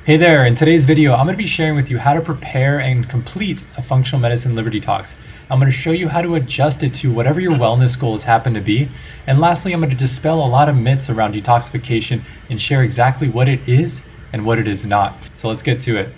Hey there, in today's video, I'm going to be sharing with you how to prepare and complete a functional medicine liver detox. I'm going to show you how to adjust it to whatever your wellness goals happen to be. And lastly, I'm going to dispel a lot of myths around detoxification and share exactly what it is and what it is not. So let's get to it.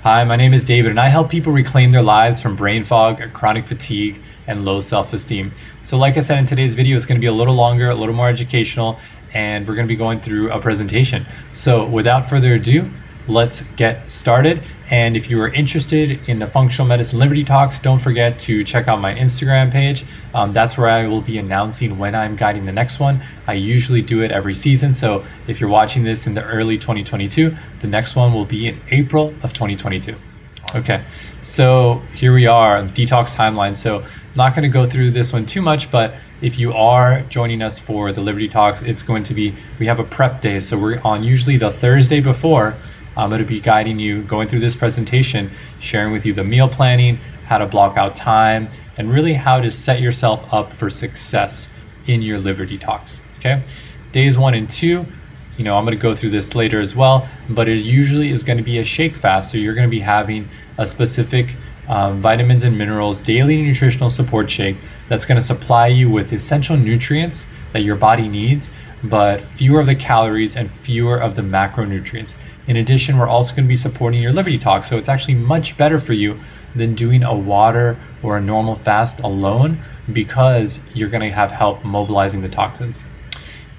Hi, my name is David and I help people reclaim their lives from brain fog, chronic fatigue, and low self-esteem. So like I said in today's video, it's going to be a little longer, a little more educational, and we're going to be going through a presentation. So without further ado, let's get started. And if you are interested in the functional medicine liver detox, don't forget to check out my Instagram page. That's where I will be announcing when I'm guiding the next one. I usually do it every season. So if you're watching this in the early 2022, the next one will be in April of 2022. Okay, so here we are, the detox timeline. So I'm not going to go through this one too much, but if you are joining us for the liver detox, it's going to be, we have a prep day. So we're on usually the Thursday before. I'm going to be guiding you, going through this presentation, sharing with you the meal planning, how to block out time, and really how to set yourself up for success in your liver detox. Okay, days 1 and 2. I'm going to go through this later as well, but it usually is going to be a shake fast. So you're going to be having a specific vitamins and minerals daily nutritional support shake that's going to supply you with essential nutrients that your body needs, but fewer of the calories and fewer of the macronutrients. In addition, we're also going to be supporting your liver detox. So it's actually much better for you than doing a water or a normal fast alone, because you're going to have help mobilizing the toxins.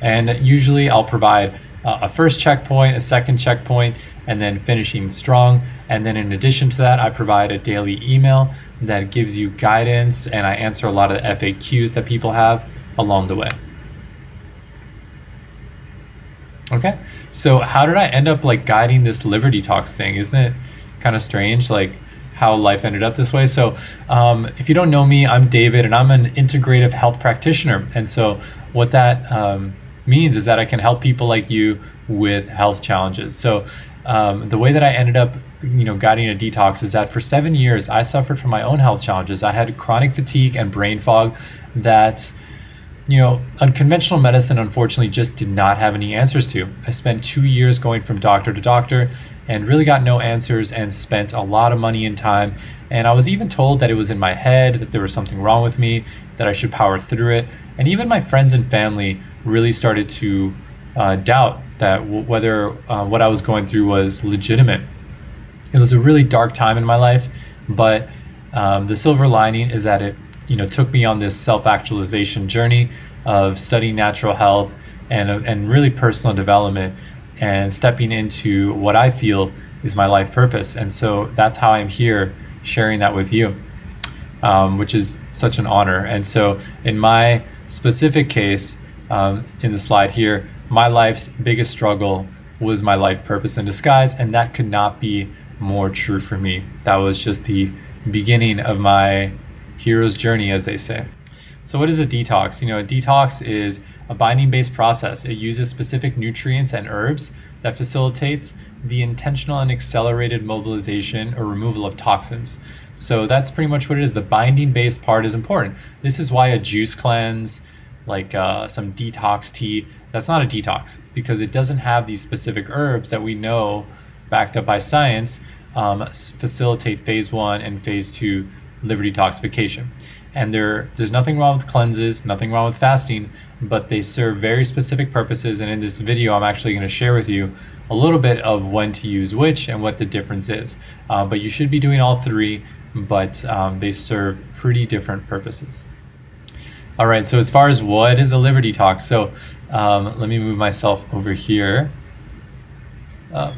And usually I'll provide a first checkpoint, a second checkpoint, and then finishing strong. And then in addition to that, I provide a daily email that gives you guidance, and I answer a lot of the FAQs that people have along the way. Okay, so how did I end up guiding this liver detox thing? Isn't it kind of strange how life ended up this way? So if you don't know me, I'm David and I'm an integrative health practitioner. And so what that means is that I can help people like you with health challenges. So the way that I ended up guiding a detox is that for 7 years I suffered from my own health challenges. I had chronic fatigue and brain fog that unconventional medicine unfortunately just did not have any answers to. I spent 2 years going from doctor to doctor and really got no answers, and spent a lot of money and time. And I was even told that it was in my head, that there was something wrong with me, that I should power through it. And even my friends and family really started to doubt that whether what I was going through was legitimate. It was a really dark time in my life, but the silver lining is that it took me on this self-actualization journey of studying natural health and really personal development, and stepping into what I feel is my life purpose. And so that's how I'm here sharing that with you, which is such an honor. And so in my specific case, in the slide here, my life's biggest struggle was my life purpose in disguise, and that could not be more true for me. That was just the beginning of my hero's journey, as they say. So what is a detox? A detox is a binding-based process. It uses specific nutrients and herbs that facilitates the intentional and accelerated mobilization or removal of toxins. So that's pretty much what it is. The binding-based part is important. This is why a juice cleanse, some detox tea, that's not a detox, because it doesn't have these specific herbs that we know, backed up by science, facilitate phase 1 and phase 2 liver detoxification. And there's nothing wrong with cleanses, nothing wrong with fasting, but they serve very specific purposes. And in this video, I'm actually going to share with you a little bit of when to use which and what the difference is. But you should be doing all three, but they serve pretty different purposes. All right, so as far as what is a liver detox, so let me move myself over here.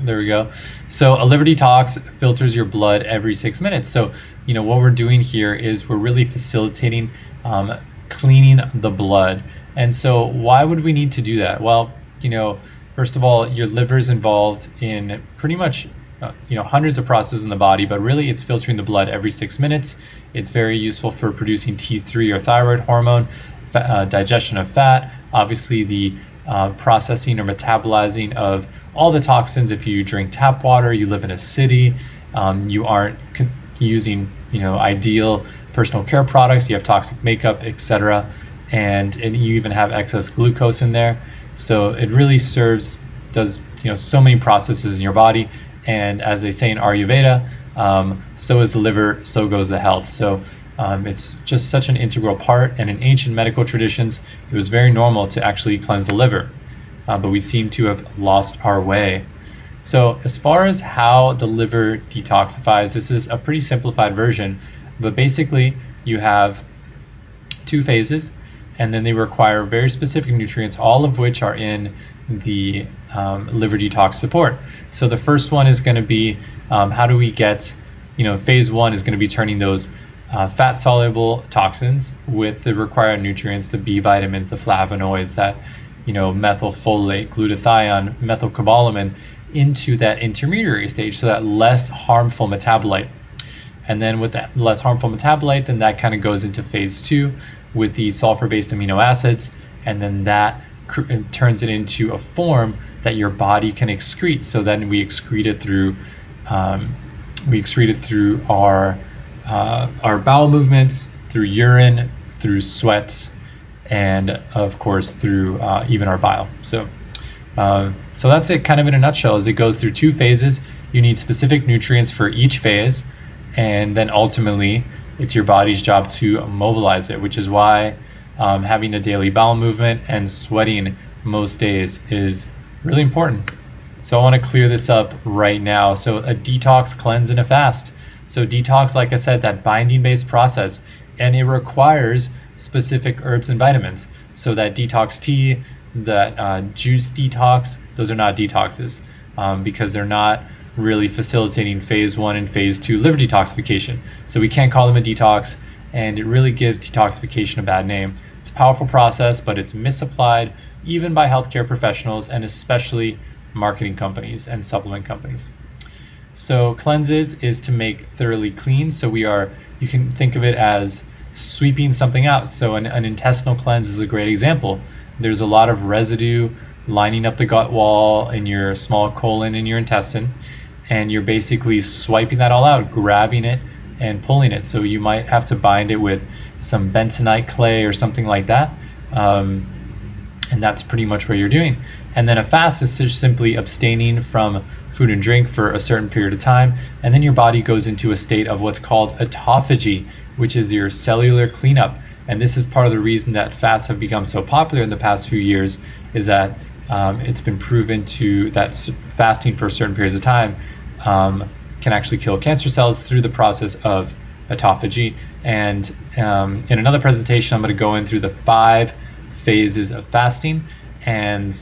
There we go. So a liver detox filters your blood every 6 minutes. So, what we're doing here is we're really facilitating cleaning the blood. And so why would we need to do that? Well, first of all, your liver is involved in pretty much hundreds of processes in the body, but really it's filtering the blood every 6 minutes. It's very useful for producing T3 or thyroid hormone, digestion of fat, obviously the processing or metabolizing of all the toxins. If you drink tap water, you live in a city, you aren't using ideal personal care products, you have toxic makeup, etc. And you even have excess glucose in there. So it really does so many processes in your body. And as they say in Ayurveda, so is the liver, so goes the health. So it's just such an integral part. And in ancient medical traditions, it was very normal to actually cleanse the liver. But we seem to have lost our way. So as far as how the liver detoxifies, this is a pretty simplified version, but basically you have 2 phases, and then they require very specific nutrients, all of which are in the liver detox support. So the first one is going to be how do we get, phase 1 is going to be turning those fat soluble toxins with the required nutrients, the B vitamins, the flavonoids, that methylfolate, glutathione, methylcobalamin, into that intermediary stage, so that less harmful metabolite. And then with that less harmful metabolite, then that kind of goes into phase 2 with the sulfur-based amino acids, and then that turns it into a form that your body can excrete. So then we excrete it through our bowel movements, through urine, through sweat, and of course through even our bile. So that's it kind of in a nutshell. As it goes through 2 phases, you need specific nutrients for each phase, and then ultimately it's your body's job to mobilize it, which is why having a daily bowel movement and sweating most days is really important. So I want to clear this up right now. So a detox, cleanse, and a fast. So detox, like I said, that binding-based process, and it requires specific herbs and vitamins. So that detox tea, that juice detox, those are not detoxes because they're not really facilitating phase 1 and phase 2 liver detoxification. So we can't call them a detox, and it really gives detoxification a bad name. It's a powerful process, but it's misapplied even by healthcare professionals, and especially marketing companies and supplement companies. So cleanses is to make thoroughly clean. So you can think of it as sweeping something out. So an intestinal cleanse is a great example. There's a lot of residue lining up the gut wall in your small colon in your intestine, and you're basically swiping that all out, grabbing it and pulling it. So you might have to bind it with some bentonite clay or something like that. And that's pretty much what you're doing. And then a fast is just simply abstaining from food and drink for a certain period of time. And then your body goes into a state of what's called autophagy, which is your cellular cleanup. And this is part of the reason that fasts have become so popular in the past few years, is that it's been proven that fasting for certain periods of time can actually kill cancer cells through the process of autophagy. And in another presentation, I'm going to go in through the 5 phases of fasting, and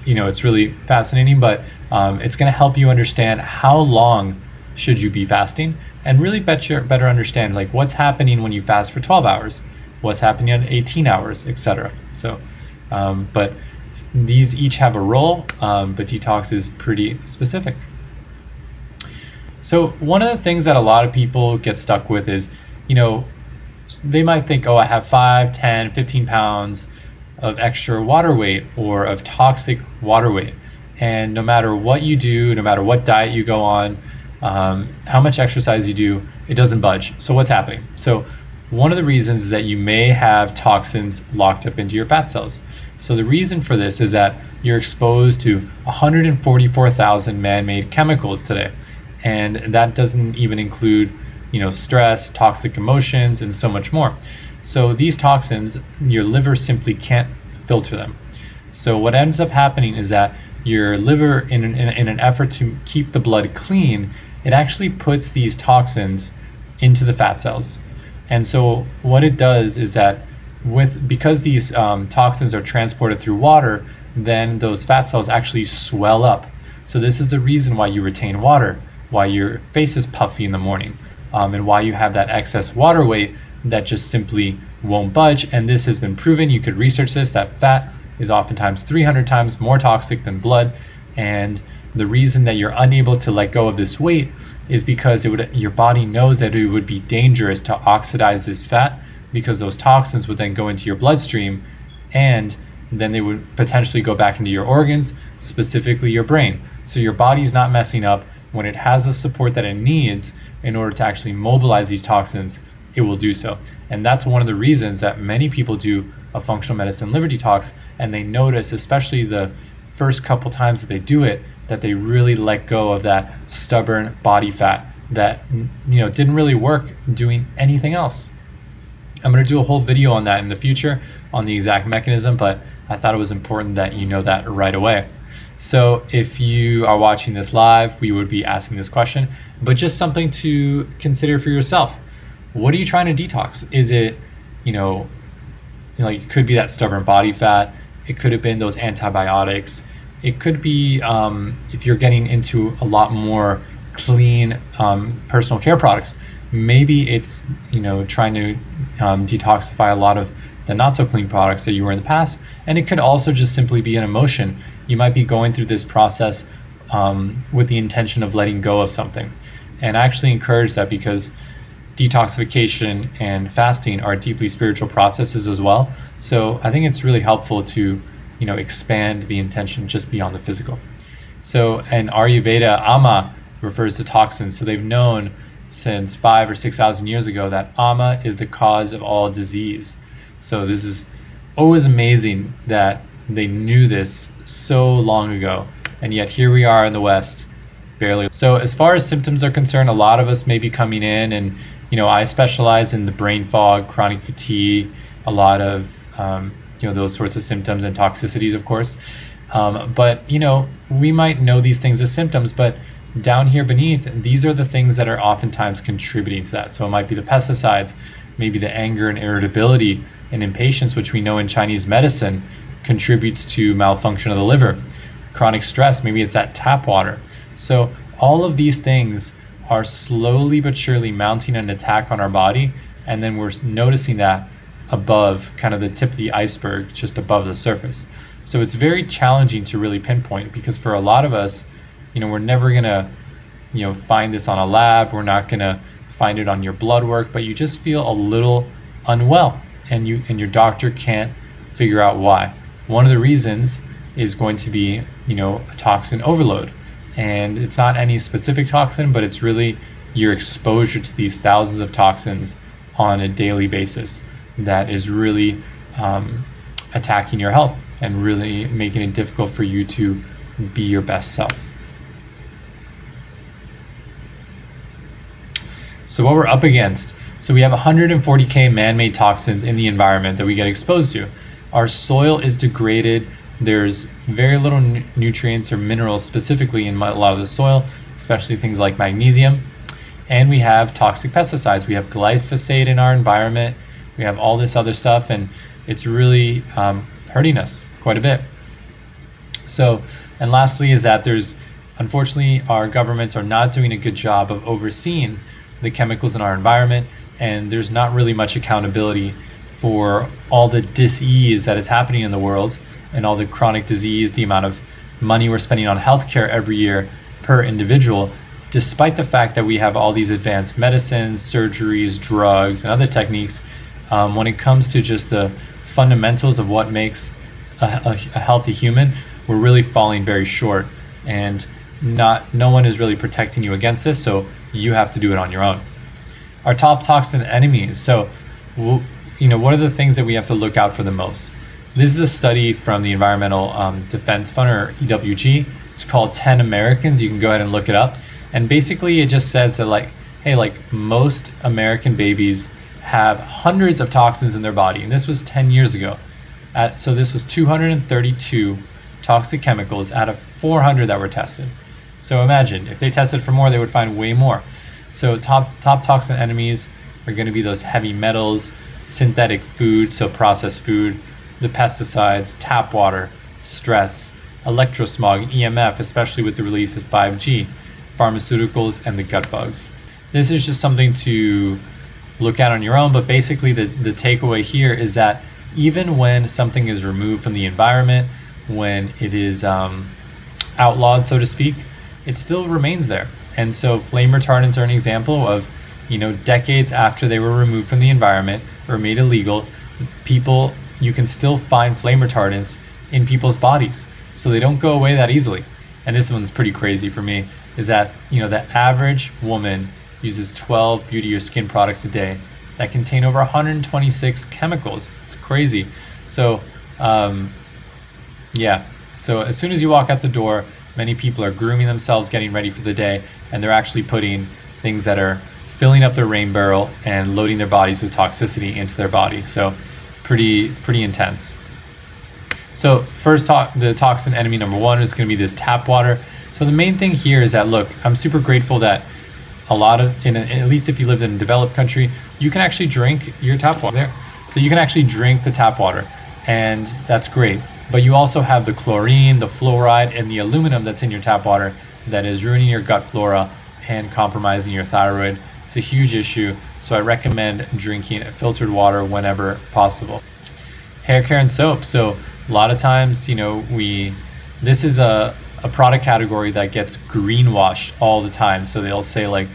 it's really fascinating, but it's going to help you understand how long should you be fasting, and really better understand like what's happening when you fast for 12 hours, what's happening at 18 hours, etc. So but these each have a role, but detox is pretty specific. So one of the things that a lot of people get stuck with is, they might think, oh, I have 5, 10, 15 pounds of extra water weight or of toxic water weight. And no matter what you do, no matter what diet you go on, how much exercise you do, it doesn't budge. So what's happening? So one of the reasons is that you may have toxins locked up into your fat cells. So the reason for this is that you're exposed to 144,000 man-made chemicals today. And that doesn't even include, stress, toxic emotions, and so much more. So these toxins, your liver simply can't filter them. So what ends up happening is that your liver, in an effort to keep the blood clean, it actually puts these toxins into the fat cells. And so what it does is that because these toxins are transported through water, then those fat cells actually swell up. So this is the reason why you retain water, why your face is puffy in the morning, and why you have that excess water weight that just simply won't budge. And this has been proven. You could research this, that fat is oftentimes 300 times more toxic than blood. And the reason that you're unable to let go of this weight is because your body knows that it would be dangerous to oxidize this fat, because those toxins would then go into your bloodstream, and then they would potentially go back into your organs, specifically your brain. So your body's not messing up when it has the support that it needs in order to actually mobilize these toxins it will do so. And that's one of the reasons that many people do a functional medicine liver detox, and they notice, especially the first couple times that they do it, that they really let go of that stubborn body fat that didn't really work doing anything else. I'm going to do a whole video on that in the future on the exact mechanism, but I thought it was important that you know that right away. So if you are watching this live, we would be asking this question, but just something to consider for yourself. What are you trying to detox? Is it, it could be that stubborn body fat. It could have been those antibiotics. It could be if you're getting into a lot more clean personal care products. Maybe it's trying to detoxify a lot of the not so clean products that you were in the past. And it could also just simply be an emotion. You might be going through this process with the intention of letting go of something. And I actually encourage that, because detoxification and fasting are deeply spiritual processes as well. So I think it's really helpful to expand the intention just beyond the physical. So in Ayurveda, ama refers to toxins. So they've known since 5,000 or 6,000 years ago that ama is the cause of all disease. So this is always amazing that they knew this so long ago, and yet here we are in the West, barely. So as far as symptoms are concerned, a lot of us may be coming in, and I specialize in the brain fog, chronic fatigue, a lot of those sorts of symptoms and toxicities, of course. But we might know these things as symptoms, but down here beneath, these are the things that are oftentimes contributing to that. So it might be the pesticides, maybe the anger and irritability and impatience, which we know in Chinese medicine contributes to malfunction of the liver. Chronic stress, maybe it's that tap water. So all of these things are slowly but surely mounting an attack on our body, and then we're noticing that above, kind of the tip of the iceberg, just above the surface. So it's very challenging to really pinpoint, because for a lot of us, we're never gonna find this on a lab, we're not gonna find it on your blood work, but you just feel a little unwell, and your doctor can't figure out why. One of the reasons is going to be a toxin overload, and it's not any specific toxin, but it's really your exposure to these thousands of toxins on a daily basis that is really attacking your health and really making it difficult for you to be your best self. So what we're up against, so we have 140K man-made toxins in the environment that we get exposed to. Our soil is degraded. There's very little nutrients or minerals specifically in a lot of the soil, especially things like magnesium. And we have toxic pesticides. We have glyphosate in our environment. We have all this other stuff, and it's really hurting us quite a bit. So, and lastly is that unfortunately, our governments are not doing a good job of overseeing the chemicals in our environment, and there's not really much accountability for all the dis-ease that is happening in the world, and all the chronic disease, the amount of money we're spending on healthcare every year per individual, despite the fact that we have all these advanced medicines, surgeries, drugs, and other techniques. When it comes to just the fundamentals of what makes a healthy human, we're really falling very short, and no one is really protecting you against this, so you have to do it on your own. Our top toxin enemies. So, what are the things that we have to look out for the most? This is a study from the Environmental Defense Fund, or EWG. It's called 10 Americans. You can go ahead and look it up. And basically it just says that most American babies have hundreds of toxins in their body. And this was 10 years ago. So this was 232 toxic chemicals out of 400 that were tested. So imagine, if they tested for more, they would find way more. So top toxin enemies are going to be those heavy metals, synthetic food, so processed food, the pesticides, tap water, stress, electrosmog, EMF, especially with the release of 5G, pharmaceuticals, and the gut bugs. This is just something to look at on your own, but basically the takeaway here is that even when something is removed from the environment, when it is outlawed, so to speak, it still remains there. And so flame retardants are an example of, decades after they were removed from the environment or made illegal, you can still find flame retardants in people's bodies. So they don't go away that easily. And this one's pretty crazy for me, is that, the average woman uses 12 beauty or skin products a day, that contain over 126 chemicals. It's crazy. So yeah, so as soon as you walk out the door, many people are grooming themselves, getting ready for the day, and they're actually putting things that are filling up their rain barrel and loading their bodies with toxicity into their body. So pretty intense. So first, the toxin enemy number one is going to be this tap water. So the main thing here is that, look, I'm super grateful that a lot of, at least if you live in a developed country, you can actually drink your tap water there. So you can actually drink the tap water, and that's great. But you also have the chlorine, the fluoride, and the aluminum that's in your tap water that is ruining your gut flora and compromising your thyroid. It's a huge issue, so I recommend drinking filtered water whenever possible. Hair care and soap. So a lot of times, this is a product category that gets greenwashed all the time. So they'll say like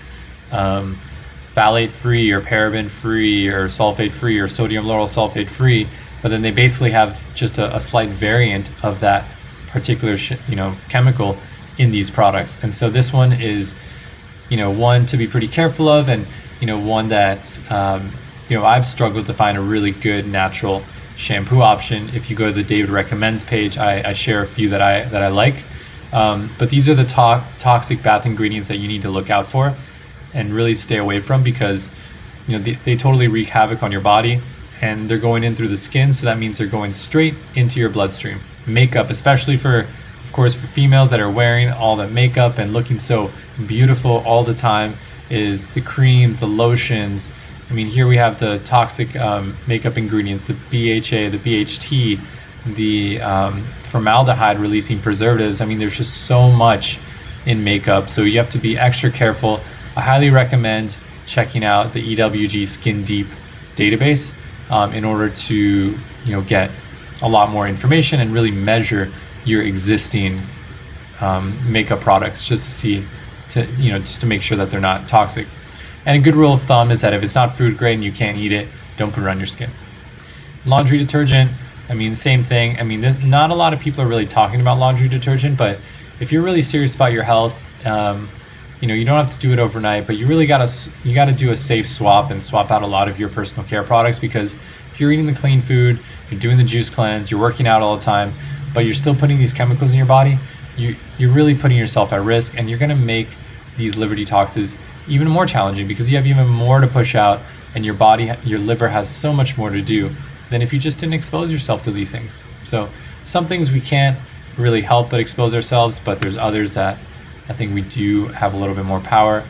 phthalate free or paraben free or sulfate free or sodium lauryl sulfate free, but then they basically have just a slight variant of that particular chemical in these products. And so this one is one to be pretty careful of, and one that I've struggled to find a really good natural shampoo option. If you go to the David Recommends page, I share a few that I like. But these are the toxic bath ingredients that you need to look out for and really stay away from, because they totally wreak havoc on your body, and they're going in through the skin, so that means they're going straight into your bloodstream. Makeup, especially of course for females that are wearing all the makeup and looking so beautiful all the time, is the creams, the lotions. I mean, here we have the toxic makeup ingredients, the BHA, the BHT, the formaldehyde releasing preservatives. I mean, there's just so much in makeup, so you have to be extra careful. I highly recommend checking out the EWG Skin Deep database in order to get a lot more information and really measure your existing makeup products, just to make sure that they're not toxic. And a good rule of thumb is that if it's not food grade and you can't eat it, don't put it on your skin. Laundry detergent, I mean, same thing. I mean, there's not a lot of people are really talking about laundry detergent, but if you're really serious about your health, you don't have to do it overnight, but you really gotta do a safe swap and swap out a lot of your personal care products, because if you're eating the clean food, you're doing the juice cleanse, you're working out all the time, but you're still putting these chemicals in your body, you're really putting yourself at risk, and you're gonna make these liver detoxes even more challenging, because you have even more to push out, and your liver has so much more to do than if you just didn't expose yourself to these things. So some things we can't really help but expose ourselves, but there's others that I think we do have a little bit more power.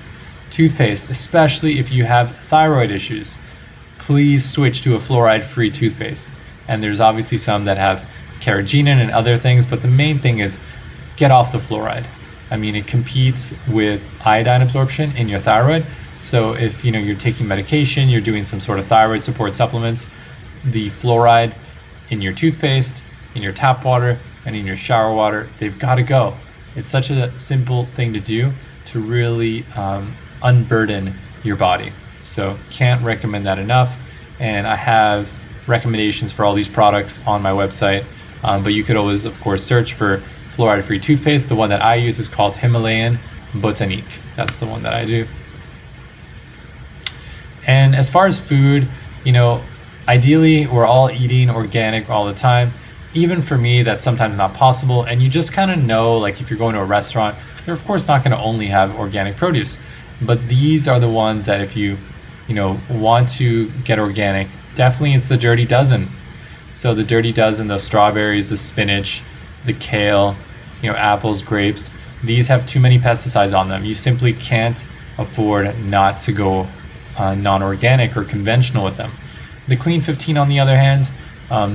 Toothpaste, especially if you have thyroid issues, please switch to a fluoride-free toothpaste. And there's obviously some that have carrageenan and other things, but the main thing is get off the fluoride. I mean, it competes with iodine absorption in your thyroid. So if you're taking medication, you're doing some sort of thyroid support supplements, the fluoride in your toothpaste, in your tap water, and in your shower water, they've got to go. It's such a simple thing to do to really unburden your body. So can't recommend that enough. And I have recommendations for all these products on my website, but you could always, of course, search for fluoride-free toothpaste. The one that I use is called Himalayan Botanique. That's the one that I do. And as far as food, ideally we're all eating organic all the time. Even for me, that's sometimes not possible. And you just kind of know, like if you're going to a restaurant, they're of course not going to only have organic produce. But these are the ones that if you want to get organic, definitely it's the Dirty Dozen. So the Dirty Dozen, the strawberries, the spinach, the kale, apples, grapes, these have too many pesticides on them. You simply can't afford not to go non-organic or conventional with them. The Clean 15, on the other hand,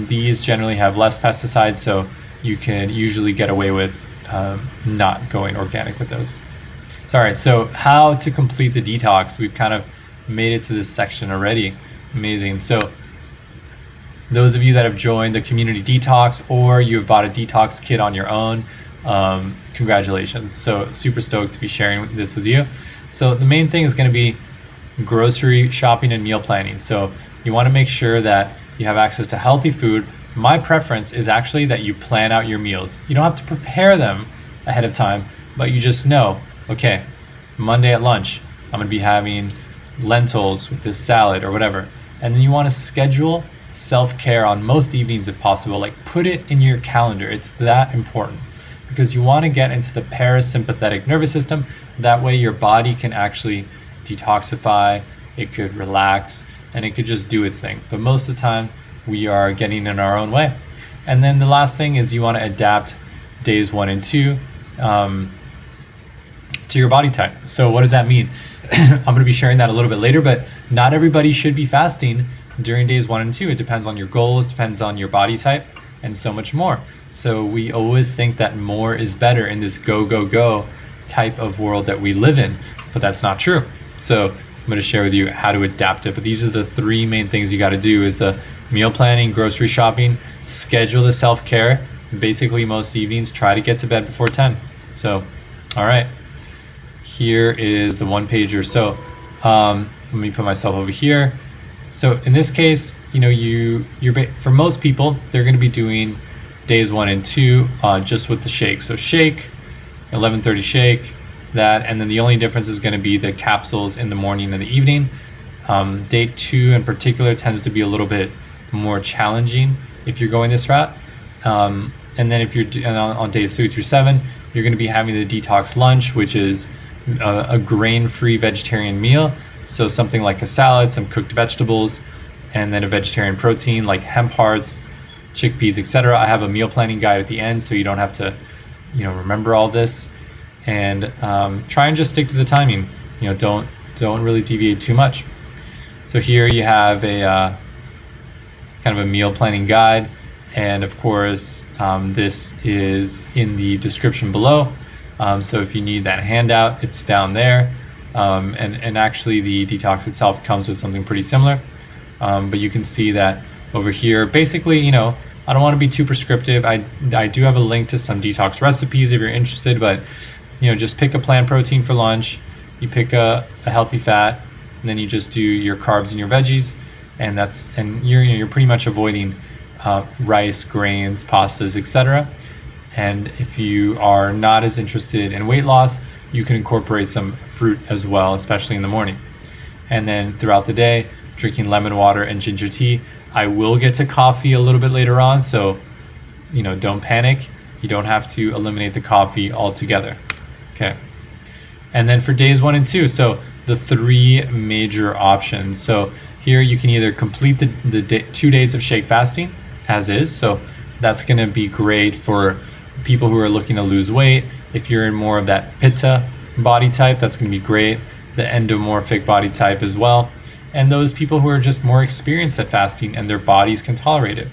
these generally have less pesticides, so you can usually get away with not going organic with those. So, all right, so how to complete the detox. We've kind of made it to this section already. Amazing. So those of you that have joined the community detox, or you have bought a detox kit on your own, congratulations. So super stoked to be sharing this with you. So the main thing is going to be grocery shopping and meal planning. So you want to make sure that you have access to healthy food. My preference is actually that you plan out your meals. You don't have to prepare them ahead of time, but you just know, okay, Monday at lunch, I'm going to be having lentils with this salad or whatever. And then you want to schedule self-care on most evenings if possible. Like, put it in your calendar. It's that important because you want to get into the parasympathetic nervous system. That way your body can actually detoxify, it could relax, and it could just do its thing. But most of the time we are getting in our own way. And then the last thing is you want to adapt days 1 and 2 to your body type. So what does that mean? I'm going to be sharing that a little bit later, but not everybody should be fasting during days 1 and 2. It depends on your goals, depends on your body type, and so much more. So we always think that more is better in this go, go, go type of world that we live in, but that's not true. So I'm going to share with you how to adapt it. But these are the 3 main things you got to do: is the meal planning, grocery shopping, schedule the self-care. Basically most evenings, try to get to bed before 10. So, all right, here is the 1-pager. So let me put myself over here. So in this case, you know, for most people, they're going to be doing days 1 and 2 just with the shake. So shake, 11:30 shake, that, and then the only difference is going to be the capsules in the morning and the evening. Day 2 in particular tends to be a little bit more challenging if you're going this route. And then if you're on days 3 through 7, you're going to be having the detox lunch, which is a grain-free vegetarian meal. So something like a salad, some cooked vegetables, and then a vegetarian protein like hemp hearts, chickpeas, etc. I have a meal planning guide at the end, so you don't have to, remember all this. And try and just stick to the timing. Don't really deviate too much. So here you have a kind of a meal planning guide, and of course this is in the description below. So if you need that handout, it's down there. And actually the detox itself comes with something pretty similar. But you can see that over here, basically, I don't want to be too prescriptive. I do have a link to some detox recipes if you're interested, but just pick a plant protein for lunch, you pick a healthy fat, and then you just do your carbs and your veggies, and you're pretty much avoiding rice, grains, pastas, etc. And if you are not as interested in weight loss, you can incorporate some fruit as well, especially in the morning. And then throughout the day, drinking lemon water and ginger tea. I will get to coffee a little bit later on, so don't panic. You don't have to eliminate the coffee altogether. Okay. And then for days 1 and 2, so the 3 major options. So here you can either complete the 2 days of shake fasting as is. So that's going to be great for people who are looking to lose weight. If you're in more of that pitta body type, that's going to be great. The endomorphic body type as well. And those people who are just more experienced at fasting and their bodies can tolerate it.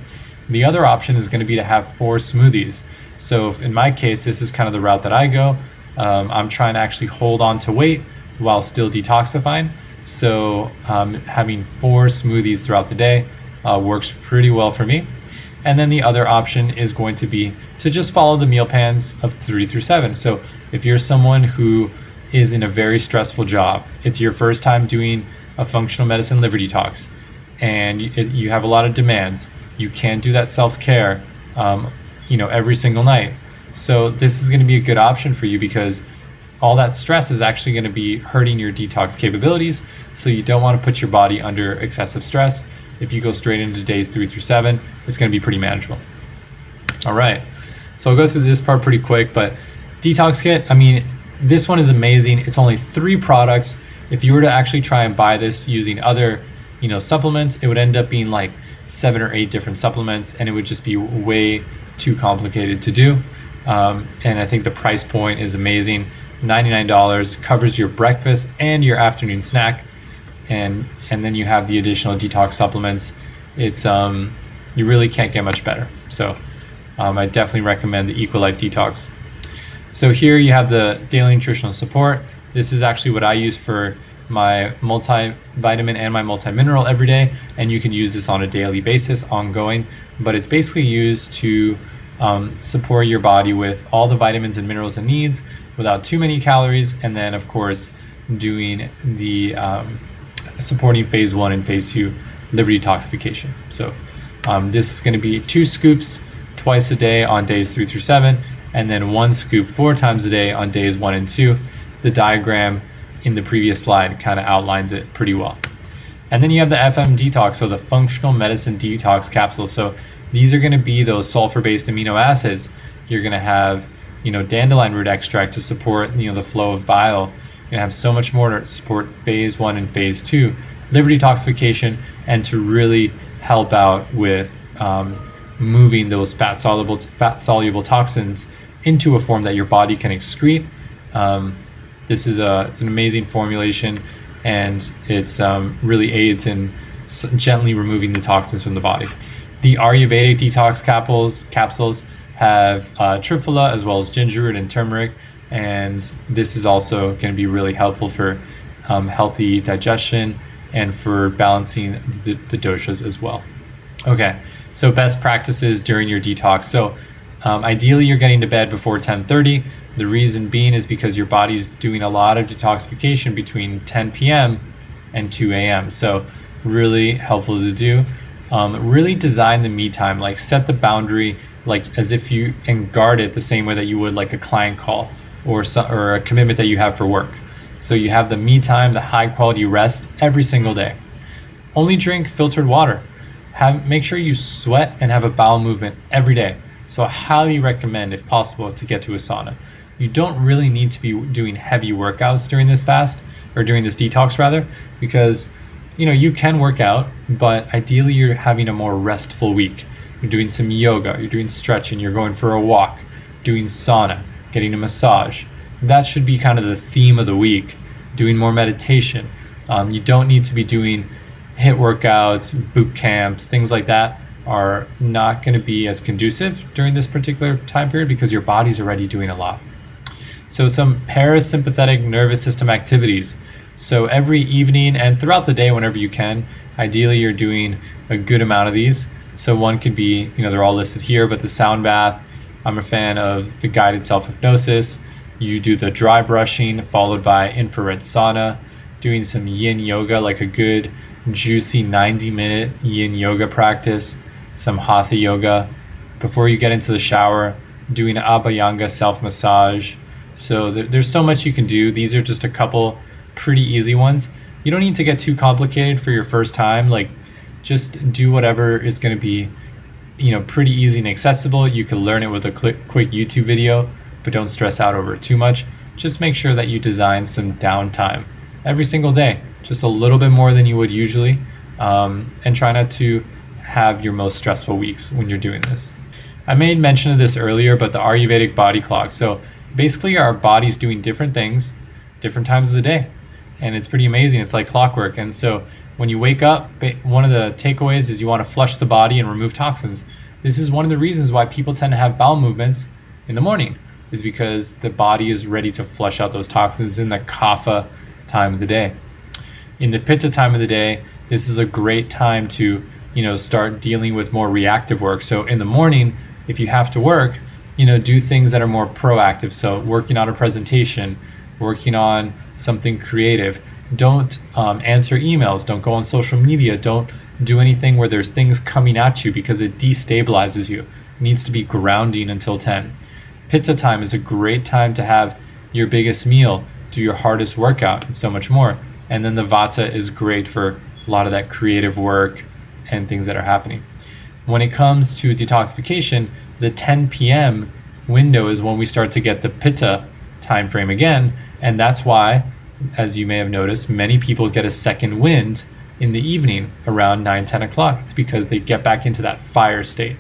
The other option is going to be to have 4 smoothies. So in my case, this is kind of the route that I go. I'm trying to actually hold on to weight while still detoxifying. So having 4 smoothies throughout the day works pretty well for me. And then the other option is going to be to just follow the meal plans of 3 through 7. So if you're someone who is in a very stressful job, it's your first time doing a functional medicine liver detox, and you have a lot of demands, you can't do that self-care every single night. So this is going to be a good option for you because all that stress is actually going to be hurting your detox capabilities. So you don't want to put your body under excessive stress. If you go straight into days 3 through 7, it's going to be pretty manageable. All right, so I'll go through this part pretty quick, but detox kit, this one is amazing. It's only 3 products. If you were to actually try and buy this using other, supplements, it would end up being like 7 or 8 different supplements, and it would just be way too complicated to do. And I think the price point is amazing. $99 covers your breakfast and your afternoon snack, and then you have the additional detox supplements. It's you really can't get much better. So I definitely recommend the EquaLife Detox. So here you have the daily nutritional support. This is actually what I use for my multivitamin and my multimineral every day, and you can use this on a daily basis, ongoing. But it's basically used to support your body with all the vitamins and minerals it needs without too many calories, and then of course doing the supporting phase 1 and phase 2 liver detoxification. So this is going to be 2 scoops twice a day on days 3 through 7, and then 1 scoop 4 times a day on days 1 and 2. The diagram in the previous slide kind of outlines it pretty well. And then you have the FM detox, so the functional medicine detox capsules. So these are going to be those sulfur-based amino acids. You're going to have, dandelion root extract to support, the flow of bile. You're going to have so much more to support phase 1 and phase 2 liver detoxification, and to really help out with moving those fat-soluble toxins into a form that your body can excrete. It's an amazing formulation, and it's really aids in gently removing the toxins from the body. The Ayurvedic detox capsules have Triphala as well as ginger root and turmeric, and this is also going to be really helpful for healthy digestion and for balancing the doshas as well. Okay, so best practices during your detox. So ideally you're getting to bed before 10:30. The reason being is because your body's doing a lot of detoxification between 10 p.m. and 2 a.m. So really helpful to do. Really design the me time, like set the boundary, like as if you and guard it the same way that you would like a client call or a commitment that you have for work. So you have the me time, the high quality rest every single day. Only drink filtered water. Make sure you sweat and have a bowel movement every day. So I highly recommend, if possible, to get to a sauna. You don't really need to be doing heavy workouts during this fast, or during this detox rather, because you can work out, but ideally you're having a more restful week. You're doing some yoga, you're doing stretching, you're going for a walk, doing sauna, getting a massage. That should be kind of the theme of the week. Doing more meditation. You don't need to be doing HIIT workouts, boot camps, things like that are not going to be as conducive during this particular time period because your body's already doing a lot. So some parasympathetic nervous system activities. So every evening and throughout the day, whenever you can, ideally you're doing a good amount of these. So one could be, they're all listed here, but the sound bath. I'm a fan of the guided self-hypnosis. You do the dry brushing followed by infrared sauna, doing some yin yoga, like a good juicy 90-minute yin yoga practice, some hatha yoga. Before you get into the shower, doing abhyanga self-massage. So there's so much you can do. These are just a couple pretty easy ones. You don't need to get too complicated for your first time. Like, just do whatever is going to be, pretty easy and accessible. You can learn it with a quick YouTube video, but don't stress out over it too much. Just make sure that you design some downtime every single day, just a little bit more than you would usually, and try not to have your most stressful weeks when you're doing this. I made mention of this earlier, but the Ayurvedic body clock. So basically our body's doing different things, different times of the day. And it's pretty amazing. It's like clockwork. And so when you wake up, one of the takeaways is you want to flush the body and remove toxins. This is one of the reasons why people tend to have bowel movements in the morning, is because the body is ready to flush out those toxins in the kapha time of the day. In the pitta time of the day, this is a great time to, start dealing with more reactive work. So in the morning, if you have to work, do things that are more proactive. So working on a presentation, working on something creative. Don't answer emails. Don't go on social media. Don't do anything where there's things coming at you because it destabilizes you. It needs to be grounding until 10. Pitta time is a great time to have your biggest meal, do your hardest workout, and so much more. And then the vata is great for a lot of that creative work and things that are happening. When it comes to detoxification, the 10 p.m. window is when we start to get the pitta time frame again, and that's why, as you may have noticed, many people get a second wind in the evening around 9-10 o'clock. It's because they get back into that fire state.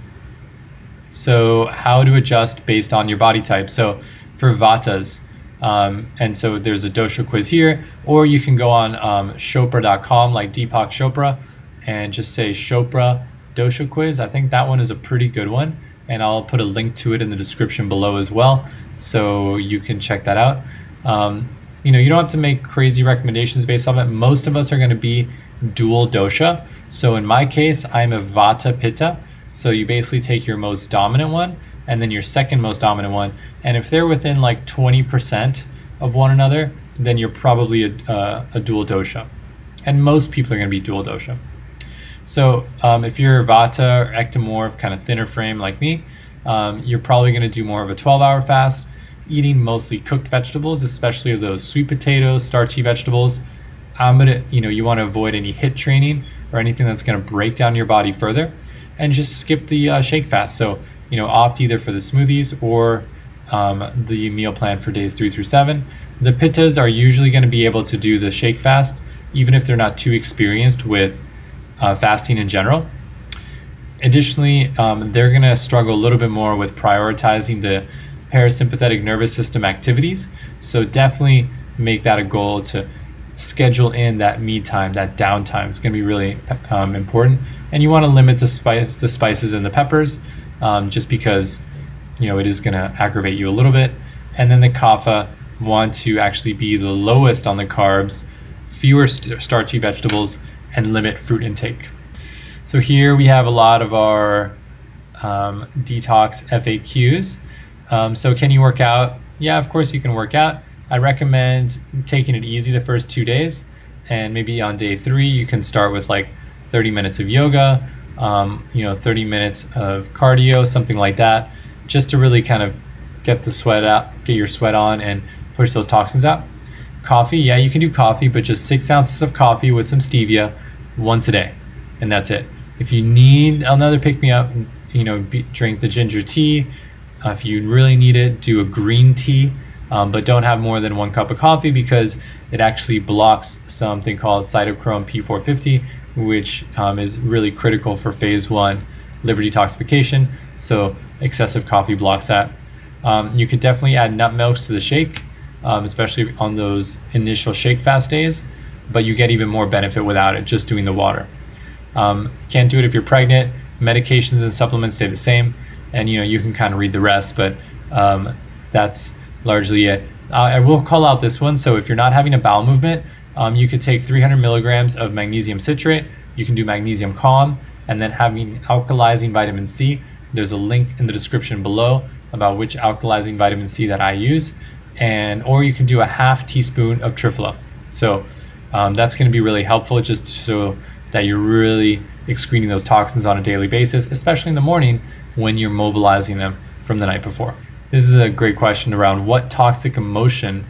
So how to adjust based on your body type. So for vatas, and so there's a dosha quiz here, or you can go on Chopra.com, like Deepak Chopra, and just say Chopra dosha quiz. I think that one is a pretty good one, and I'll put a link to it in the description below as well, so you can check that out. You don't have to make crazy recommendations based on it. Most of us are going to be dual dosha. So in my case, I'm a vata pitta. So you basically take your most dominant one and then your second most dominant one. And if they're within like 20% of one another, then you're probably a dual dosha. And most people are going to be dual dosha. So if you're vata or ectomorph, kind of thinner frame like me, you're probably going to do more of a 12-hour fast. eating mostly cooked vegetables, especially those sweet potatoes, starchy vegetables. You want to avoid any HIIT training or anything that's going to break down your body further, and just skip the shake fast. So, opt either for the smoothies or the meal plan for days 3 through 7. The pittas are usually going to be able to do the shake fast, even if they're not too experienced with fasting in general. Additionally, they're going to struggle a little bit more with prioritizing the parasympathetic nervous system activities. So definitely make that a goal to schedule in that me time, that downtime. It's going to be really important. And you want to limit the spices and the peppers, just because it is going to aggravate you a little bit. And then the kapha want to actually be the lowest on the carbs, fewer starchy vegetables, and limit fruit intake. So here we have a lot of our detox FAQs. So can you work out? Yeah, of course you can work out. I recommend taking it easy the first 2 days, and maybe on day 3 you can start with like 30 minutes of yoga, 30 minutes of cardio, something like that, just to really kind of get the sweat out, get your sweat on, and push those toxins out. Coffee, yeah, you can do coffee, but just 6 ounces of coffee with some stevia once a day, and that's it. If you need another pick-me-up, drink the ginger tea. If you really need it, do a green tea, but don't have more than 1 cup of coffee, because it actually blocks something called cytochrome P450, which is really critical for phase 1 liver detoxification. So excessive coffee blocks that. You could definitely add nut milks to the shake, especially on those initial shake fast days, but you get even more benefit without it, just doing the water. Can't do it if you're pregnant. Medications and supplements stay the same, and you can kind of read the rest, but that's largely it. I will call out this one. So if you're not having a bowel movement, you could take 300 milligrams of magnesium citrate. You can do magnesium calm, and then having alkalizing vitamin C. There's a link in the description below about which alkalizing vitamin C that I use, or you can do a half teaspoon of Triphala. So that's going to be really helpful, just so that you're really excreting those toxins on a daily basis, especially in the morning when you're mobilizing them from the night before. This is a great question around what toxic emotion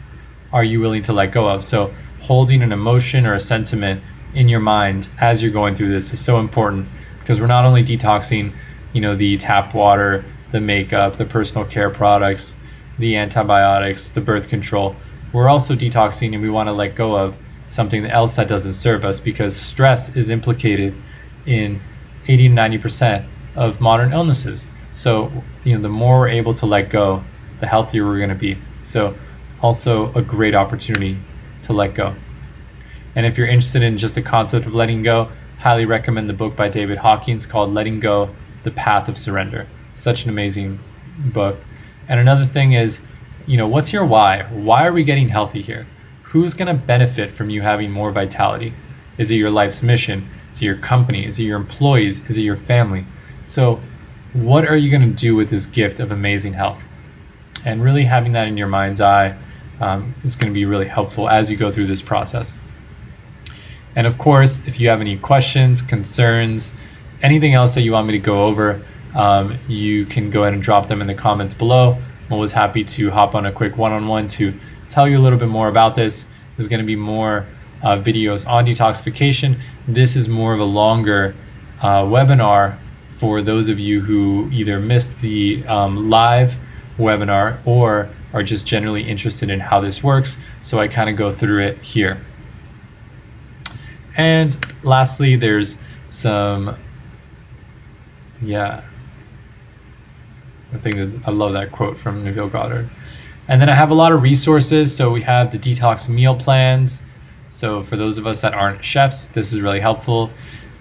are you willing to let go of? So holding an emotion or a sentiment in your mind as you're going through this is so important, because we're not only detoxing, the tap water, the makeup, the personal care products, the antibiotics, the birth control. We're also detoxing, and we want to let go of something else that doesn't serve us, because stress is implicated in 80 to 90% of modern illnesses. So, the more we're able to let go, the healthier we're going to be. So also a great opportunity to let go. And if you're interested in just the concept of letting go, highly recommend the book by David Hawkins called Letting Go, The Path of Surrender. Such an amazing book. And another thing is, what's your why? Why are we getting healthy here? Who's going to benefit from you having more vitality? Is it your life's mission? Is it your company? Is it your employees? Is it your family? So what are you going to do with this gift of amazing health? And really having that in your mind's eye is going to be really helpful as you go through this process. And of course, if you have any questions, concerns, anything else that you want me to go over, you can go ahead and drop them in the comments below. I'm always happy to hop on a quick one-on-one to tell you a little bit more about this. There's going to be more videos on detoxification. This is more of a longer webinar for those of you who either missed the live webinar or are just generally interested in how this works. So I kind of go through it here. And lastly, there's some, I love that quote from Neville Goddard. And then I have a lot of resources. So we have the detox meal plans. So for those of us that aren't chefs, this is really helpful.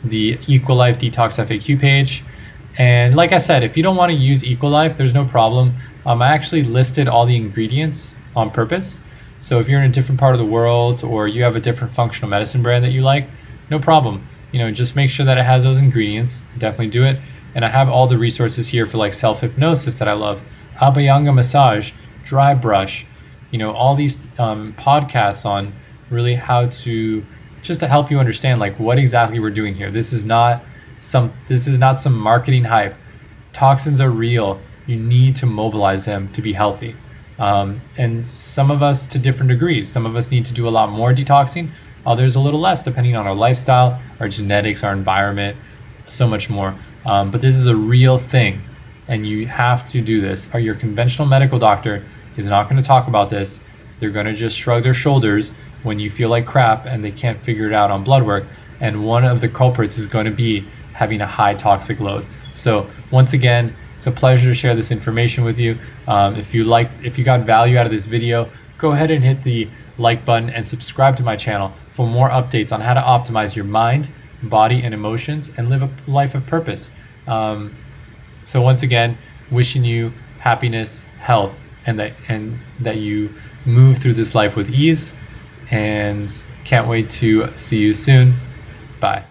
The Equalife Detox FAQ page. And like I said, if you don't want to use Equalife, there's no problem. I actually listed all the ingredients on purpose. So if you're in a different part of the world, or you have a different functional medicine brand that you like, no problem. Just make sure that it has those ingredients. Definitely do it. And I have all the resources here for like self-hypnosis that I love, Abhyanga massage, dry brush, all these podcasts on really how to, just to help you understand like what exactly we're doing here. This is not some marketing hype. Toxins are real. You need to mobilize them to be healthy. And some of us to different degrees. Some of us need to do a lot more detoxing, others a little less, depending on our lifestyle, our genetics, our environment, so much more. But this is a real thing, and you have to do this. Or your conventional medical doctor is not going to talk about this. They're going to just shrug their shoulders when you feel like crap and they can't figure it out on blood work. And one of the culprits is going to be having a high toxic load. So once again, it's a pleasure to share this information with you. If you got value out of this video, go ahead and hit the like button and subscribe to my channel for more updates on how to optimize your mind, body, and emotions and live a life of purpose. So once again, wishing you happiness, health, and that you move through this life with ease, and can't wait to see you soon. Bye.